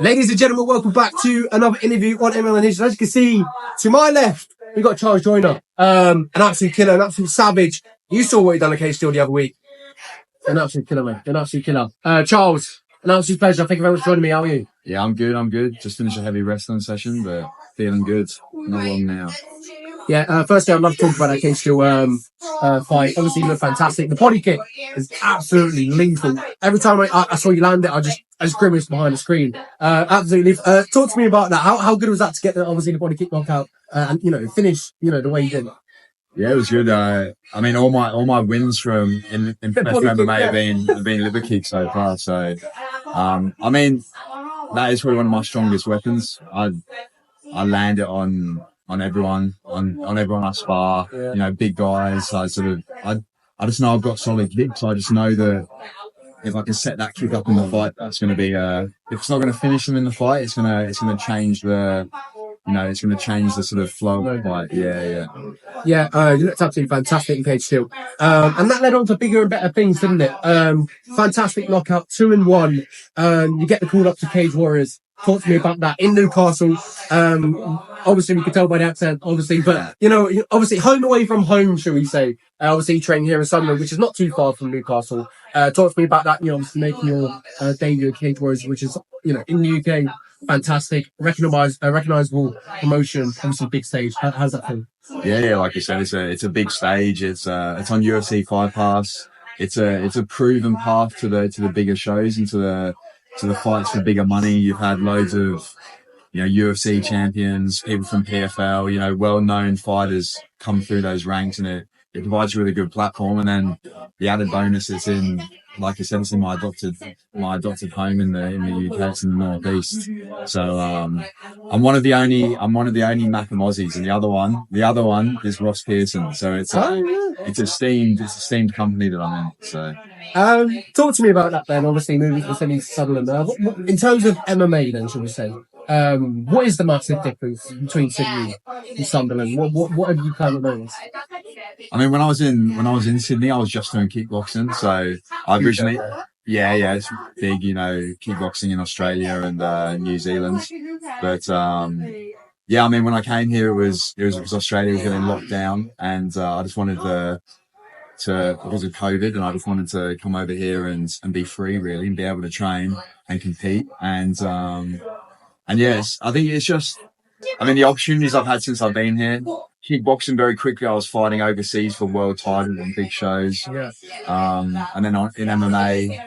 Ladies and gentlemen, welcome back to another interview on MLN History. As you can see, to my left, we got Charles Joyner. An absolute killer, an absolute savage. You saw what he done at Cage Steel the other week. An absolute killer, man. An absolute killer. Charles, an absolute pleasure. Thank you very much for joining me. How are you? Yeah, I'm good. Just finished a heavy wrestling session, but feeling good. Not long now. Yeah, firstly, I'd love to talk about that Cage Steel fight. Obviously, you look fantastic. The body kick is absolutely lethal. Every time I saw you land it, I just grimaced behind the screen. Absolutely. Talk to me about that. How good was that to get obviously the body kick knockout and finish the way you did? Yeah, it was good. I mean, all my wins from in professional MMA have been liver kicks so far. So, I mean, that is probably one of my strongest weapons. I land it on everyone, on everyone I spar. Yeah. Big guys. I just know I've got solid kicks. I just know that if I can set that kick up in the fight, that's going to be if it's not going to finish them in the fight, it's going to change the. It's going to change the sort of flow of the fight. Yeah. You looked absolutely fantastic in Cage Steel. And that led on to bigger and better things, didn't it? Fantastic knockout, 2-1. You get the call up to Cage Warriors. Talk to me about that in Newcastle. Obviously we could tell by the accent, obviously, but obviously home away from home, shall we say. Obviously you train here in Sunderland, which is not too far from Newcastle. Talk to me about that, obviously making your debut at Cage Warriors, which is, in the UK, fantastic, recognizable promotion, obviously big stage. How's that feel? Yeah, like you said, it's a big stage. It's on UFC Fight Pass. It's a proven path to the bigger shows and to the fights for bigger money. You've had loads of UFC champions, people from PFL, well-known fighters come through those ranks, and it provides a really good platform. And then the added bonus is in, like I said, it's in my adopted home in the UK, it's in the northeast. So I'm one of the only Macam Aussies, and the other one is Ross Pearson. So it's esteemed company that I'm in. So talk to me about that then. Obviously moving to Sunderland. In terms of MMA, then, shall we say? What is the massive difference between Sydney and Sunderland? What have you kind of noticed? I mean, when I was in Sydney, I was just doing kickboxing. So I originally, it's big, kickboxing in Australia and New Zealand. But I mean, when I came here, it was because Australia was getting locked down, and I just wanted to because of COVID, and I just wanted to come over here and be free, really, and be able to train and compete. And yes, I think it's just, I mean, the opportunities I've had since I've been here. Kickboxing, very quickly, I was fighting overseas for world titles and big shows. Yeah. And then in MMA,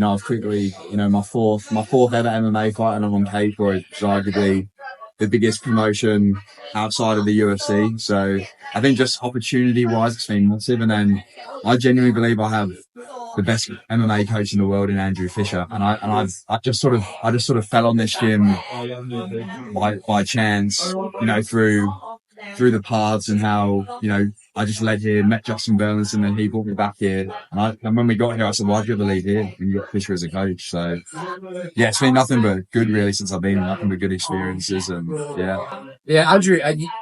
I've quickly, my fourth ever MMA fight, and I'm on Cage Warriors, which is arguably the biggest promotion outside of the UFC. So I think just opportunity-wise, it's been massive. And then I genuinely believe I have the best MMA coach in the world in Andrew Fisher, and I just sort of fell on this gym by chance, through the paths, and how I just led here, met Justin Burns, and then he brought me back here. And when we got here, I said, "Why'd you ever leave here?" And you got Fisher as a coach. So yeah, it's been nothing but good, really, since I've been here. Nothing but good experiences, and yeah. Andrew,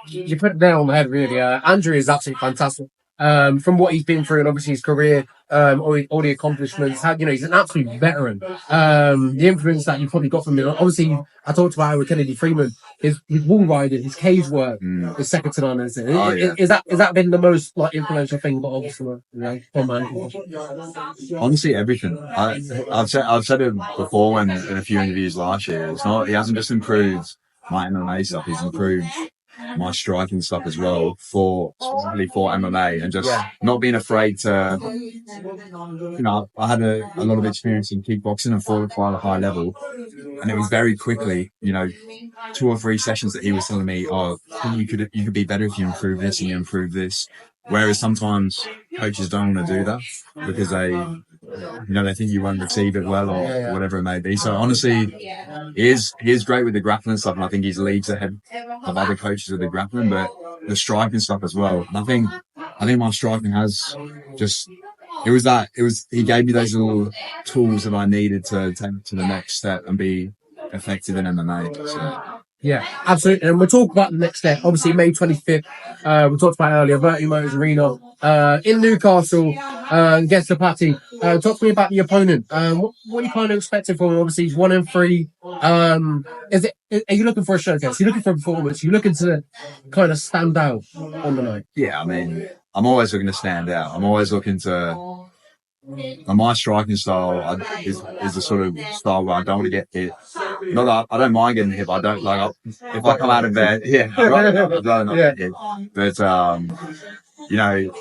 you put it down on the head, really. Andrew is absolutely fantastic. From what he's been through, and obviously his career, all the accomplishments, he's an absolute veteran. The influence that you probably got from him, obviously, I talked about with Kennedy Freeman, his wall riding, his cage work is second to none. Is that been the most influential thing? But obviously, honestly, everything. I've said it before in a few interviews last year. He hasn't just improved my MMA stuff; he's improved my striking stuff as well, specifically for MMA, and just not being afraid to, I had a lot of experience in kickboxing and fought at quite a high level, and it was very quickly, 2 or 3 sessions that he was telling me, you could be better if you improve this and you improve this. Whereas sometimes coaches don't want to do that because they think you won't receive it well or whatever it may be. So honestly, he is great with the grappling stuff, and I think he's leagues ahead of other coaches with the grappling, but the striking stuff as well. And I think my striking has just, he gave me those little tools that I needed to take to the next step and be effective in MMA. So. Yeah, absolutely. And we'll talk about the next step. Obviously, May 25th, we talked about earlier, Verti Motors Arena, in Newcastle, against the Patty. Talk to me about the opponent. What are you kind of expecting from him? Obviously, he's 1-3. Are you looking for a showcase? Are you looking for a performance? Are you looking to kind of stand out on the night? Yeah, I mean, I'm always looking to stand out. I'm always looking to. And my striking style is the sort of style where I don't want to get hit. Not that I don't mind getting hit, but I don't like if I come out of there. Yeah, I'd rather not get hit. But you know,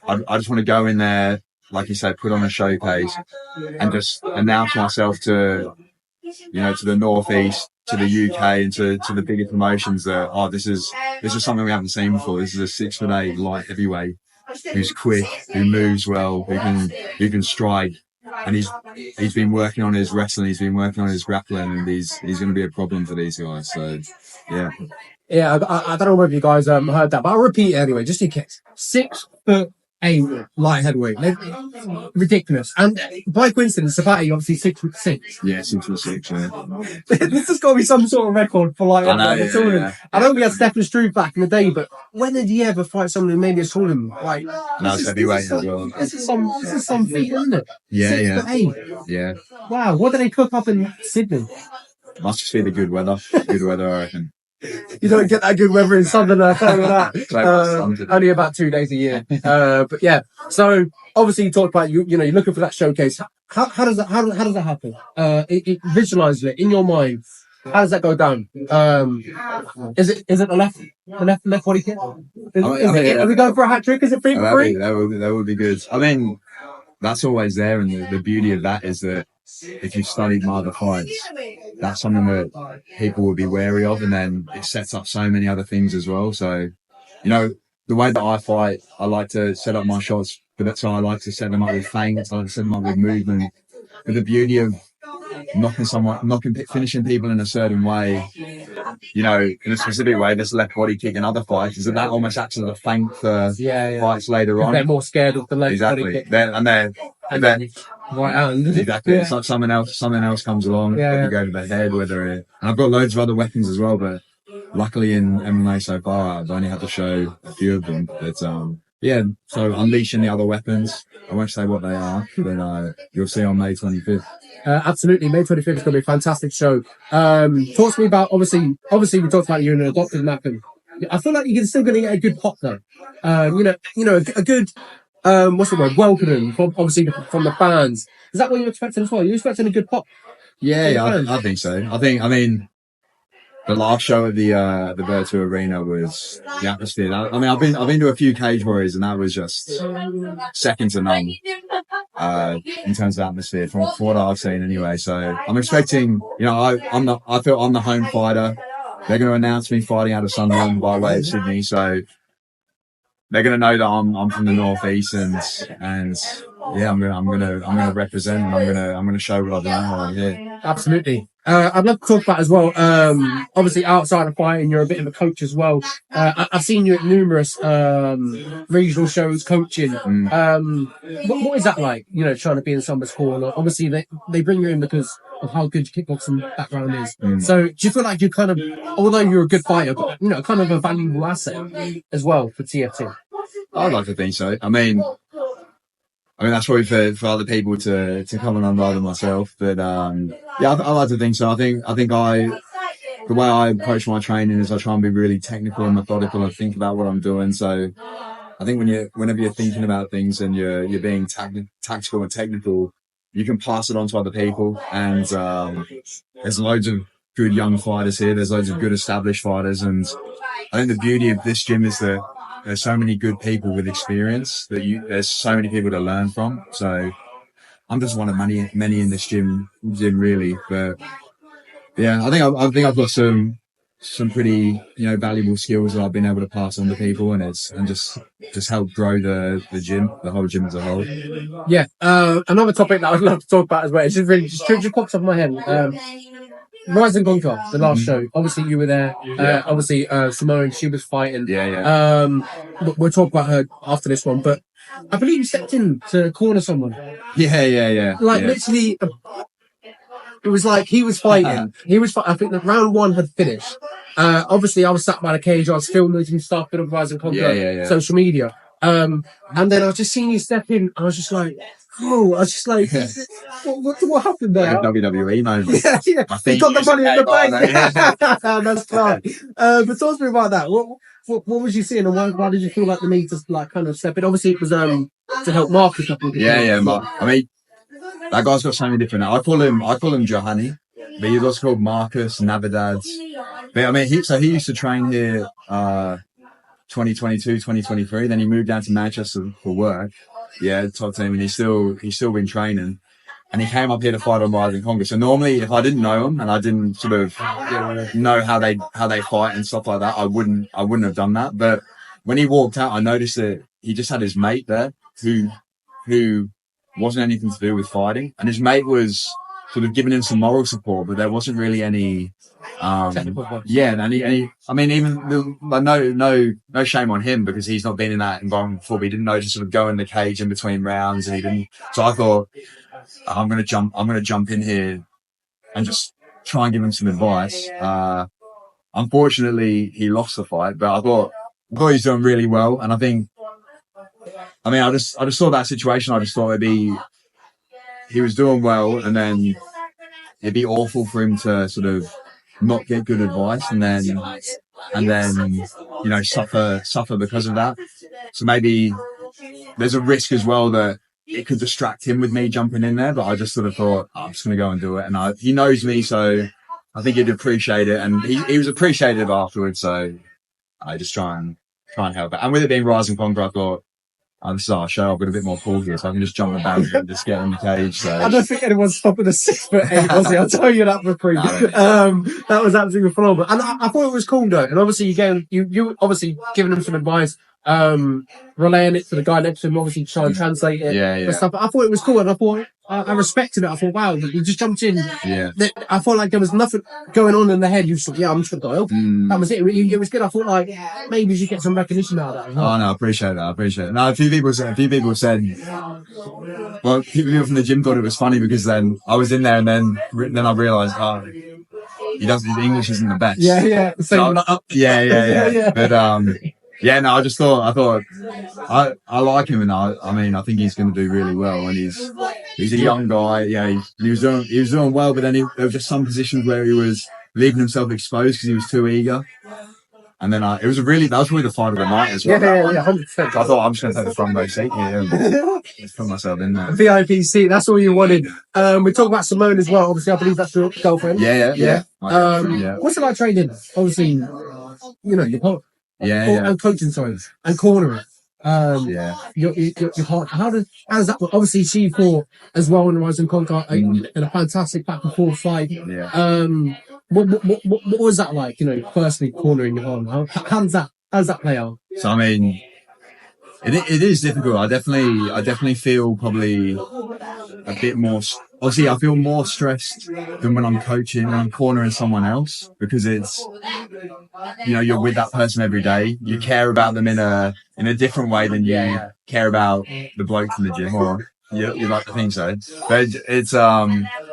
I just want to go in there, like you said, put on a showcase and just announce myself to to the northeast, to the UK, and to the bigger promotions that this is something we haven't seen before. This is a 6'8" light heavyweight who's quick, who moves well, who can strike, and he's been working on his wrestling, he's been working on his grappling, and he's going to be a problem for these guys. So yeah. Yeah, I don't know whether you guys heard that, but I'll repeat it anyway, just in case. 6'8" light heavyweight, ridiculous. And by coincidence, Sabati obviously 6'6". Yeah, 6'6". Yeah. This has got to be some sort of record for like. I know. Yeah. I know we had Stephen Struve back in the day, but when did he ever fight someone who maybe has called him like? No, it's heavyweight as well. This is some feat, isn't it? Yeah, 6'8". Yeah. Wow, what did they cook up in Sydney? Must just be the good weather. Good weather, I reckon. You don't get that good weather in Southern that. Only about 2 days a year. But yeah, so obviously you talked about you're looking for that showcase. How does that happen? Visualize it in your mind. How does that go down? Is it the left body kick? Are we going for a hat trick? Is it free for free? That would be good. I mean, that's always there, and the beauty of that is that if you've studied my other fights, that's something that people will be wary of, and then it sets up so many other things as well. So, the way that I fight, I like to set up my shots, but that's why I like to set them up with feints, I like to set them up with movement. But the beauty of finishing people in a certain way, in a specific way, this left body kick in other fights, is that almost acts as a feint for fights later on. They're more scared of the left body kick. And then right hand. Exactly. Yeah. It's like something else comes along. You go to the head, and I've got loads of other weapons as well, but luckily in MMA so far, I've only had to show a few of them. But so unleashing the other weapons. I won't say what they are, but you'll see on May 25th. Absolutely, May 25th is going to be a fantastic show. Talk to me about obviously we talked about you and the doctor and that. I feel like you're still going to get a good pop though. A good. What's the word? Welcoming from the fans. Is that what you're expecting as well? You're expecting a good pop? Yeah, I think so. I mean, the last show at the Verti Arena was the atmosphere. I mean, I've been to a few Cage Warriors, and that was just second to none in terms of atmosphere from what I've seen anyway. So I'm expecting. I feel I'm the home fighter. They're going to announce me fighting out of Sunderland by way of Sydney, so they're going to know that I'm from the northeast, and yeah, I'm gonna represent, and I'm gonna show what I've done. Yeah, absolutely. I'd love to talk about as well. Obviously, outside of fighting, you're a bit of a coach as well. I've seen you at numerous regional shows coaching. What is that like? Trying to be in somebody's corner. Obviously, they bring you in because of how good your kickboxing background is. So, do you feel like you're kind of, although you're a good fighter, but kind of a valuable asset as well for TFT? I'd like to think so. I mean, that's probably for other people to come and unravel myself. But I like to think so. I think the way I approach my training is I try and be really technical and methodical and think about what I'm doing. So I think whenever you're thinking about things and you're being tactical and technical, you can pass it on to other people. And there's loads of good young fighters here. There's loads of good established fighters, and I think the beauty of this gym is that there's so many good people with experience that there's so many people to learn from. So I'm just one of many in this gym really. But yeah, I think I've got some pretty valuable skills that I've been able to pass on to people, and just help grow the whole gym as a whole. Yeah. Another topic that I'd love to talk about as well. It's just pops up in my head. Rise and Conquer, the last show. Obviously, you were there. Obviously, Simone, she was fighting. Yeah. We'll talk about her after this one, but I believe you stepped in to corner someone. Yeah. Literally, it was like he was fighting. I think that round one had finished, Obviously, I was sat by the cage. I was filming some stuff, bit of Rise and Conquer, Yeah. social media. And then I was just seeing you step in. I was just like, oh, I was just like, what happened there? Like a WWE moment. Yeah. I He think got the money in the bank. Yeah. That's class. But talk to me about that. What was you seeing, and why did you feel like the need to like kind of step in? Obviously, it was to help Marcus. Yeah. I mean, that guy's got so many different. I call him Johanny, but he's also called Marcus Navidad. But I mean, he used to train here, 2022, 2023. Then he moved down to Manchester for work. Yeah, top team, and he's still been training. And he came up here to fight on Rise and Conquer. So normally, if I didn't know him and I didn't sort of know how they fight and stuff like that, I wouldn't have done that. But when he walked out, I noticed that he just had his mate there who wasn't anything to do with fighting, and his mate was sort of giving him some moral support, but there wasn't really any. I mean, even no shame on him because he's not been in that environment before. But he didn't know to sort of go in the cage in between rounds, and he didn't. So I thought, I'm gonna jump in here and just try and give him some advice. Unfortunately, he lost the fight, but I thought he's doing really well, and I just saw that situation. I just thought he was doing well, and then it'd be awful for him to sort of not get good advice and then suffer because of that. So maybe there's a risk as well that it could distract him with me jumping in there. But I just sort of thought, I'm just going to go and do it. And he knows me, so I think he'd appreciate it, and he was appreciative afterwards. So I just try and help it. And with it being Rise and Conquer, I thought, this is our show. I've got a bit more pull here, so I can just jump the boundary and just get in the cage. So I don't think anyone's stopping a 6'8", was he? I'll tell you that for free. That was absolutely phenomenal. And I thought it was cool though. And obviously you obviously giving him some advice, relaying it to the guy next to him, obviously trying to translate it. And stuff. But I thought it was cool, and I thought I respected it. I thought, wow, you just jumped in. Yeah. I felt like there was nothing going on in the head. You just thought, I'm just going to help. That was it. It was good. I thought like maybe you should get some recognition out of that. Oh no, I appreciate that. No, a few people said. Well, people from the gym thought it was funny because then I was in there, and then I realised, his English isn't the best. Yeah. So, yeah. But I just thought I like him, and I think he's going to do really well. And he's a young guy. Yeah, he was doing well, but then there were just some positions where he was leaving himself exposed because he was too eager. And then that was probably the fight of the night as well. Yeah, 100%. So I thought I'm just going to take the front row seat here and just put myself in there. VIP seat, that's all you wanted. We talk about Simone as well. Obviously, I believe that's your girlfriend. Yeah. What's it like training? Obviously, your part. And coaching, and cornering. Your heart. How does that work? Obviously, she fought as well in Rise and Conquer in a fantastic back and forth fight. Yeah. What was that like? Firstly, cornering your arm. How does that play out? So I mean, it is difficult. I definitely feel probably a bit more. Obviously, I feel more stressed than when I'm coaching and I'm cornering someone else because it's, you're with that person every day. You care about them in a different way than you care about the blokes in the gym, or you like to think so. But it's so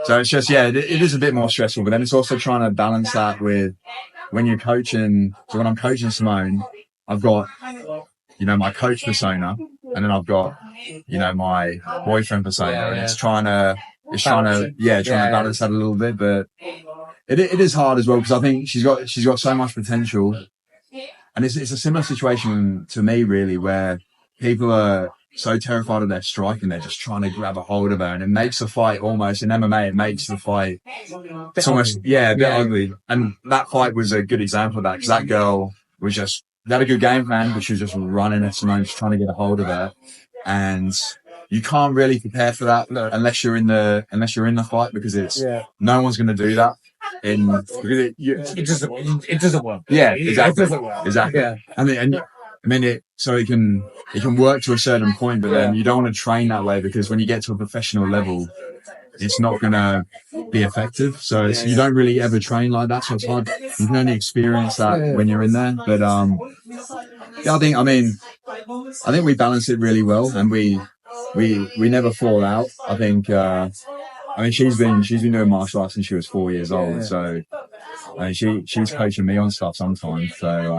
it's just it is a bit more stressful. But then it's also trying to balance that with when you're coaching. So when I'm coaching Simone, I've got my coach persona, and then I've got my boyfriend persona, and it's trying to balance that a little bit. But it is hard as well because I think she's got so much potential, and it's a similar situation to me really, where people are so terrified of their strike and they're just trying to grab a hold of her, and it makes the fight almost in MMA. It makes the fight it's almost a bit ugly. And that fight was a good example of that because that girl was just. They had a good game plan, but she was just running at Simone, just trying to get a hold of her. And you can't really prepare for that unless you're in the fight because no one's going to do that. It doesn't work. Yeah, exactly. It doesn't work. Exactly. Yeah. So it can work to a certain point, but then you don't want to train that way because when you get to a professional level, it's not going to be effective. So you don't really ever train like that. So it's hard. You can only experience that when you're in there. But I think we balance it really well, and we never fall out. I think she's been doing martial arts since she was 4 years old. So she's coaching me on stuff sometimes. So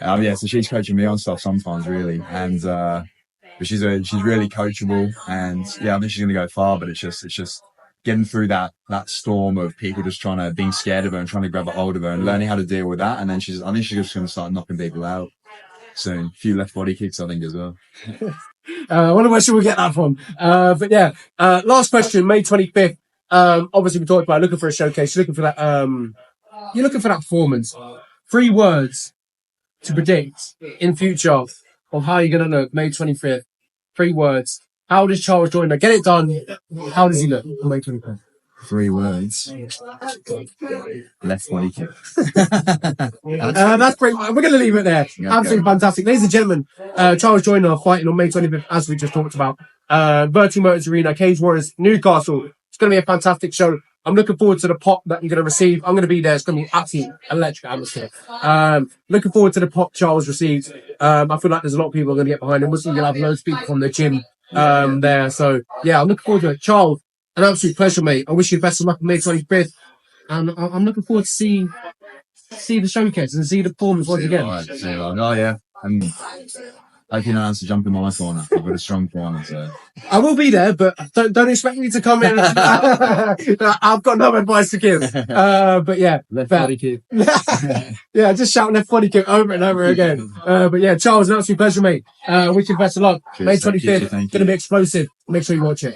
yeah, so she's coaching me on stuff sometimes, really, and but she's really coachable, and yeah, I think she's gonna go far. But it's just getting through that storm of people just being scared of her and trying to grab a hold of her and learning how to deal with that. And then I think she's just gonna start knocking people out soon. A few left body kicks, I think, as well. I wonder where she'll get that from. But yeah, last question, May 25th. Obviously we talked about looking for a showcase. You're looking for that performance. 3 words to predict in future of how you're going to look May 25th. 3 words. How does Charles Joyner get it done? How does he look on May 25th? 3 words. Left body kick. That's great. We're going to leave it there. Okay. Absolutely fantastic. Ladies and gentlemen, Charles Joyner fighting on May 25th, as we just talked about. Virtual Motors Arena, Cage Warriors, Newcastle. It's going to be a fantastic show. I'm looking forward to the pop that you're going to receive. I'm going to be there. It's going to be absolutely electric atmosphere. Looking forward to the pop Charles receives. I feel like there's a lot of people are going to get behind him. We're going to have loads of people from the gym there. So, yeah, I'm looking forward to it. Charles, an absolute pleasure, mate. I wish you the best of luck on May 25th. And I'm looking forward to see the showcase and see the performance once again. Right, oh, yeah. I hope you know how to jump in my corner. I've got a strong corner, so. I will be there, but don't expect me to come in. I've got no advice to give. But yeah. Left body kick. Yeah, just shout left body kick over and over again. But yeah, Charles, an absolute pleasure, mate. Wish you the best of luck. May 25th, going to be explosive. Make sure you watch it.